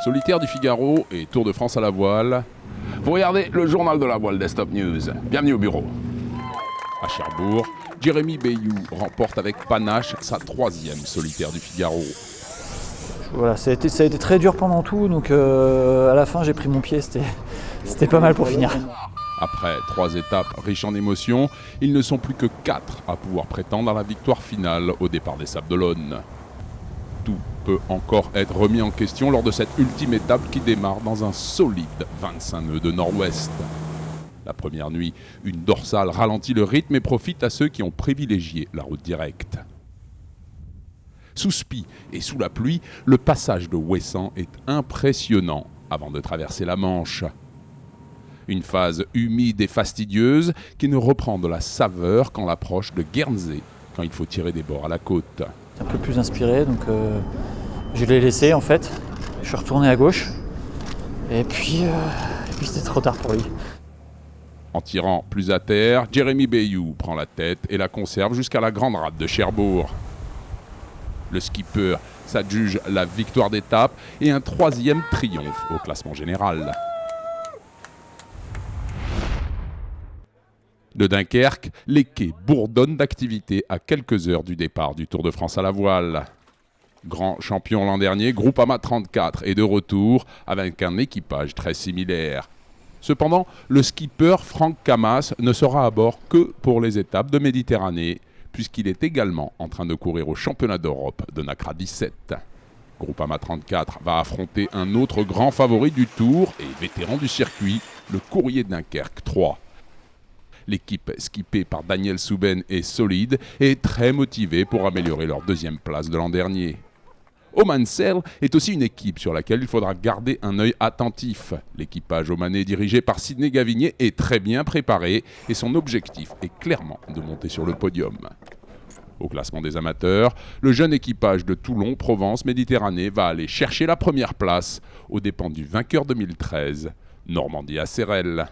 Solitaire du Figaro et Tour de France à la voile. Vous regardez le journal de la voile des Stop News. Bienvenue au bureau. À Cherbourg, Jérémy Bayou remporte avec panache sa 3e Solitaire du Figaro. Voilà, ça a été très dur pendant tout, donc à la fin j'ai pris mon pied, c'était pas mal pour finir. Après 3 étapes riches en émotions, ils ne sont plus que 4 à pouvoir prétendre à la victoire finale au départ des Sables d'Olonne. Tout peut encore être remis en question lors de cette ultime étape qui démarre dans un solide 25 nœuds de nord-ouest. La première nuit, une dorsale ralentit le rythme et profite à ceux qui ont privilégié la route directe. Sous spi et sous la pluie, le passage de Ouessant est impressionnant avant de traverser la Manche. Une phase humide et fastidieuse qui ne reprend de la saveur qu'en l'approche de Guernsey, quand il faut tirer des bords à la côte. Un peu plus inspiré, donc je l'ai laissé en fait. Je suis retourné à gauche et puis c'était trop tard pour lui. En tirant plus à terre, Jérémy Bayou prend la tête et la conserve jusqu'à la grande rade de Cherbourg. Le skipper s'adjuge la victoire d'étape et un 3e triomphe au classement général. De Dunkerque, les quais bourdonnent d'activité à quelques heures du départ du Tour de France à la voile. Grand champion l'an dernier, Groupama 34 est de retour avec un équipage très similaire. Cependant, le skipper Franck Camas ne sera à bord que pour les étapes de Méditerranée, puisqu'il est également en train de courir au championnat d'Europe de Nacra 17. Groupama 34 va affronter un autre grand favori du Tour et vétéran du circuit, le Courrier de Dunkerque 3. L'équipe skippée par Daniel Souben est solide et très motivée pour améliorer leur 2e place de l'an dernier. Omansel est aussi une équipe sur laquelle il faudra garder un œil attentif. L'équipage omanais dirigé par Sidney Gavinier est très bien préparé et son objectif est clairement de monter sur le podium. Au classement des amateurs, le jeune équipage de Toulon, Provence, Méditerranée va aller chercher la première place aux dépens du vainqueur 2013, Normandie Acerel.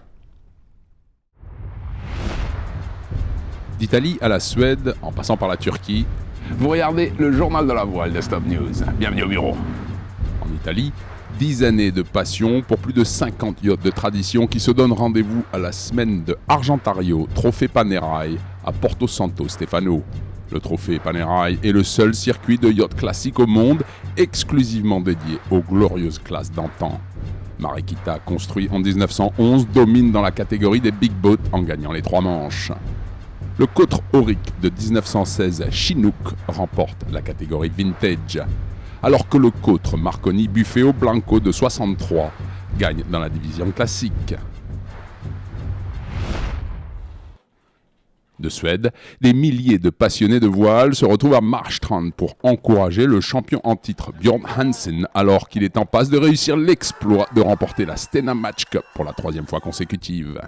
D'Italie à la Suède, en passant par la Turquie, vous regardez le journal de la voile des Stop News. Bienvenue au bureau. En Italie, 10 années de passion pour plus de 50 yachts de tradition qui se donnent rendez-vous à la semaine de Argentario Trophée Panerai à Porto Santo Stefano. Le Trophée Panerai est le seul circuit de yacht classique au monde exclusivement dédié aux glorieuses classes d'antan. Mariquita, construit en 1911, domine dans la catégorie des big boats en gagnant les 3 manches. Le Côtre Auric de 1916 Chinook remporte la catégorie Vintage, alors que le Côtre Marconi Buffeo Blanco de 63 gagne dans la division classique. De Suède, des milliers de passionnés de voile se retrouvent à Marstrand pour encourager le champion en titre Björn Hansen alors qu'il est en passe de réussir l'exploit de remporter la Stena Match Cup pour la 3e fois consécutive.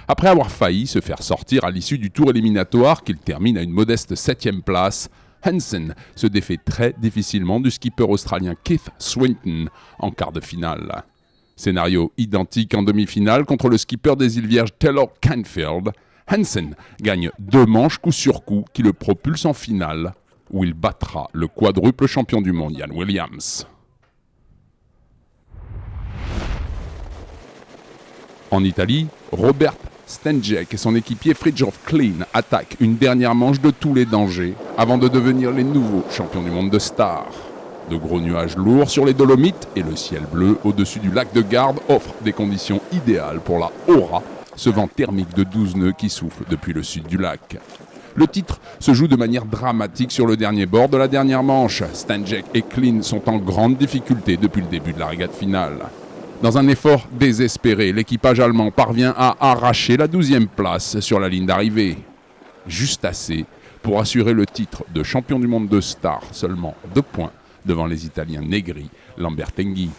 Après avoir failli se faire sortir à l'issue du tour éliminatoire qu'il termine à une modeste 7e place, Hansen se défait très difficilement du skipper australien Keith Swinton en quart de finale. Scénario identique en demi-finale contre le skipper des îles Vierges Taylor Canfield, Hansen gagne 2 manches coup sur coup qui le propulsent en finale, où il battra le quadruple champion du monde Ian Williams. En Italie, Robert Stenjek et son équipier Fridtjof Klein attaquent une dernière manche de tous les dangers avant de devenir les nouveaux champions du monde de Star. De gros nuages lourds sur les Dolomites et le ciel bleu au-dessus du lac de Garde offrent des conditions idéales pour la Aura, ce vent thermique de 12 nœuds qui souffle depuis le sud du lac. Le titre se joue de manière dramatique sur le dernier bord de la dernière manche. Stenjek et Klein sont en grande difficulté depuis le début de la régate finale. Dans un effort désespéré, l'équipage allemand parvient à arracher la 12e place sur la ligne d'arrivée. Juste assez pour assurer le titre de champion du monde de Star, seulement 2 points devant les Italiens Negri, Lambertenghi.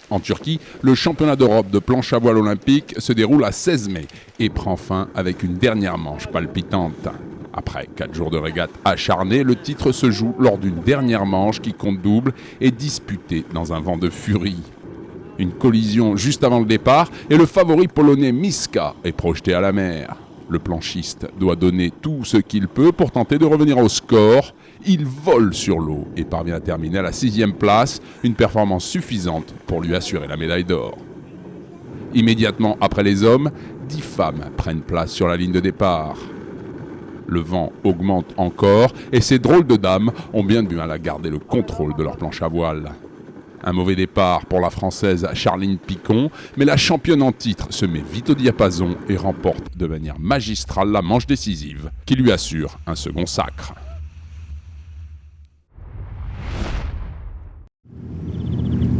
En Turquie, le championnat d'Europe de planche à voile olympique se déroule à 16 mai et prend fin avec une dernière manche palpitante. Après 4 jours de régate acharnée, le titre se joue lors d'une dernière manche qui compte double et disputée dans un vent de furie. Une collision juste avant le départ et le favori polonais Miska est projeté à la mer. Le planchiste doit donner tout ce qu'il peut pour tenter de revenir au score. Il vole sur l'eau et parvient à terminer à la 6e place, une performance suffisante pour lui assurer la médaille d'or. Immédiatement après les hommes, 10 femmes prennent place sur la ligne de départ. Le vent augmente encore et ces drôles de dames ont bien du mal à garder le contrôle de leur planche à voile. Un mauvais départ pour la Française Charline Picon, mais la championne en titre se met vite au diapason et remporte de manière magistrale la manche décisive, qui lui assure un second sacre.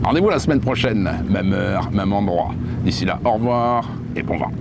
Rendez-vous la semaine prochaine, même heure, même endroit. D'ici là, au revoir et bon vent.